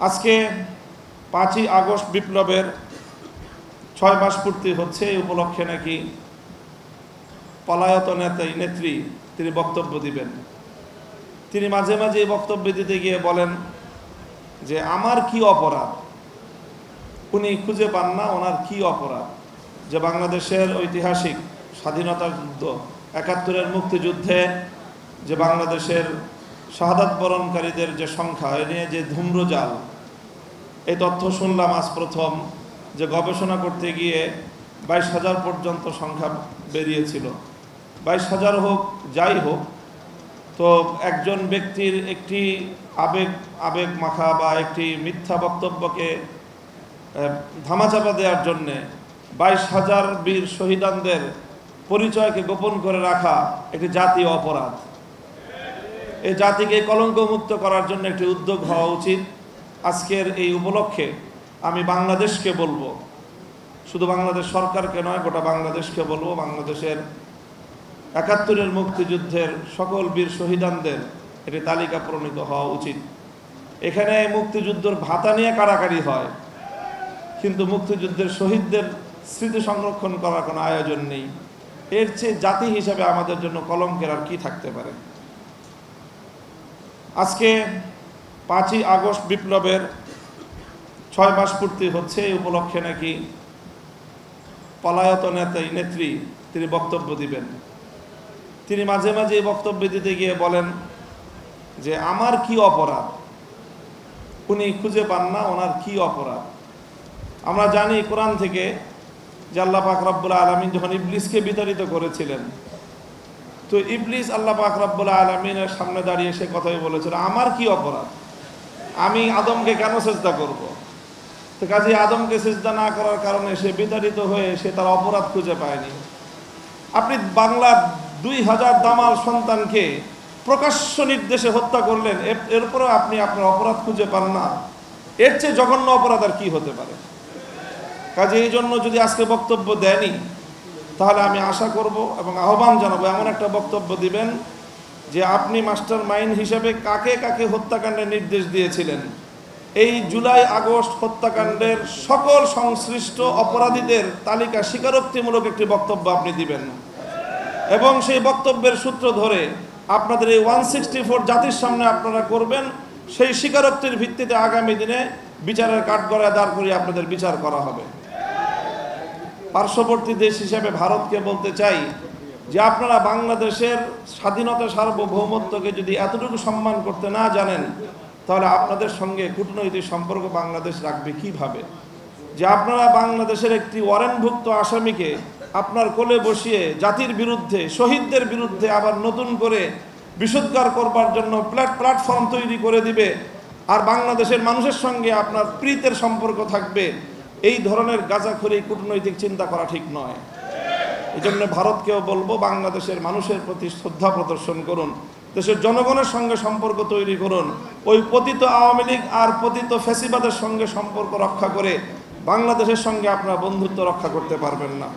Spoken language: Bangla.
আজকে 5ই আগস্ট বিপ্লবের 6 মাস পূর্তি হচ্ছে। এই উপলক্ষে নাকি পলায়ত নেত্রী তিনি বক্তব্য দিবেন। তিনি মাঝে মাঝে এই বক্তব্য দিতে গিয়ে বলেন যে আমার কি অপরাধ, উনি খুঁজে পান না ওনার কি অপরাধ যে বাংলাদেশের ঐতিহাসিক স্বাধীনতার যুদ্ধ 71-এর মুক্তিযুদ্ধে যে বাংলাদেশের শাহাদাত বরণকারীদের যে সংখ্যা এ নিয়ে যে ধূম্রজাল, এই তথ্য শুনলাম আজ প্রথম যে গবেষণা করতে গিয়ে 22,000 পর্যন্ত সংখ্যা বেরিয়েছিল। 22,000 হোক যাই হোক, তো একজন ব্যক্তির একটি আবেগ মাখা বা একটি মিথ্যা বক্তব্যকে ধামাচাপা দেওয়ার জন্যে 22,000 বীর শহীদানদের পরিচয়কে গোপন করে রাখা একটি জাতীয় অপরাধ। এই জাতিকে কলঙ্কমুক্ত করার জন্য একটি উদ্যোগ হওয়া উচিত। আজকের এই উপলক্ষে আমি বাংলাদেশকে বলবো, শুধু বাংলাদেশ সরকারকে নয়, গোটা বাংলাদেশকে বলবো, বাংলাদেশের 71-এর মুক্তিযুদ্ধের সকল বীর শহীদানদের একটি তালিকা প্রণীত হওয়া উচিত। এখানে মুক্তিযুদ্ধের ভাতা নিয়ে কাড়াকাড়ি হয়, কিন্তু মুক্তিযুদ্ধের শহীদদের স্মৃতি সংরক্ষণ করার কোনো আয়োজন নেই। এর চেয়ে জাতি হিসাবে আমাদের জন্য কলঙ্কের আর কি থাকতে পারে। আজকে 5ই আগস্ট বিপ্লবের 6 মাস পূর্তি হচ্ছে। এই উপলক্ষে নাকি পলায়ত নেত্রী তিনি বক্তব্য দিবেন। তিনি মাঝে মাঝে এই বক্তব্য দিতে গিয়ে বলেন যে আমার কি অপরাধ, উনি খুঁজে পান না ওনার কি অপরাধ। আমরা জানি কোরআন থেকে যে আল্লাহ পাক রব্বুল আলামিন যখন ইবলিসকে বিতাড়িত করেছিলেন, তো ইবলিস আল্লাহ পাক রব্বুল আলামিনের সামনে দাঁড়িয়ে সে কথাই বলেছিল আমার কি অপরাধ, আমি আদমকে কেন সিজদা করব। তো কাজে আদমকে সিজদা না করার কারণে সে বিতাড়িত হয়ে সে তার অপরাধ খুঁজে পায়নি। আপনি বাংলার 2,000 দামাল সন্তানকে প্রকাশ্য নির্দেশে হত্যা করলেন, এরপরেও আপনি আপনার অপরাধ খুঁজে পান না। এর চেয়ে জঘন্য অপরাধ আর কি হতে পারে। কাজে এই জন্য যদি আজকে বক্তব্য দেয়নি, তাহলে আমি আশা করব এবং আহ্বান জানাবো এমন একটা বক্তব্য দিবেন যে আপনি মাস্টার মাইন্ড হিসেবে কাকে কাকে হত্যাকাণ্ডের নির্দেশ দিয়েছিলেন, এই জুলাই আগস্ট হত্যাকাণ্ডের সকল সংশ্লিষ্ট অপরাধীদের তালিকা স্বীকারোক্তিমূলক একটি বক্তব্য আপনি দিবেন এবং সেই বক্তব্যের সূত্র ধরে আপনাদের এই 164 জাতির সামনে আপনারা করবেন। সেই স্বীকারোক্তির ভিত্তিতে আগামী দিনে বিচারের কাঠগড়ায় দাঁড় করিয়ে আপনাদের বিচার করা হবে। পার্শ্ববর্তী দেশ হিসেবে ভারতকে বলতে চাই যে আপনারা বাংলাদেশের স্বাধীনতা সার্বভৌমত্বকে যদি এতটুকু সম্মান করতে না জানেন, তাহলে আপনাদের সঙ্গে কূটনৈতিক সম্পর্ক বাংলাদেশ রাখবে কিভাবে। যে আপনারা বাংলাদেশের একটি ওয়ারেন্টভুক্ত আসামিকে আপনার কোলে বসিয়ে জাতির বিরুদ্ধে, শহীদদের বিরুদ্ধে আবার নতুন করে বিশুদ্ধার করবার জন্য প্ল্যাটফর্ম তৈরি করে দিবে, আর বাংলাদেশের মানুষের সঙ্গে আপনার প্রীতের সম্পর্ক থাকবে, এই ধরনের গাঁজাখড়ি কূটনৈতিক চিন্তা করা ঠিক নয়। এই জন্য ভারতকেও বলবো বাংলাদেশের মানুষের প্রতি শ্রদ্ধা প্রদর্শন করুন, দেশের জনগণের সঙ্গে সম্পর্ক তৈরি করুন। ওই পতিত আওয়ামী লীগ আর পতিত ফ্যাসিবাদের সঙ্গে সম্পর্ক রক্ষা করে বাংলাদেশের সঙ্গে আপনারা বন্ধুত্ব রক্ষা করতে পারবেন না।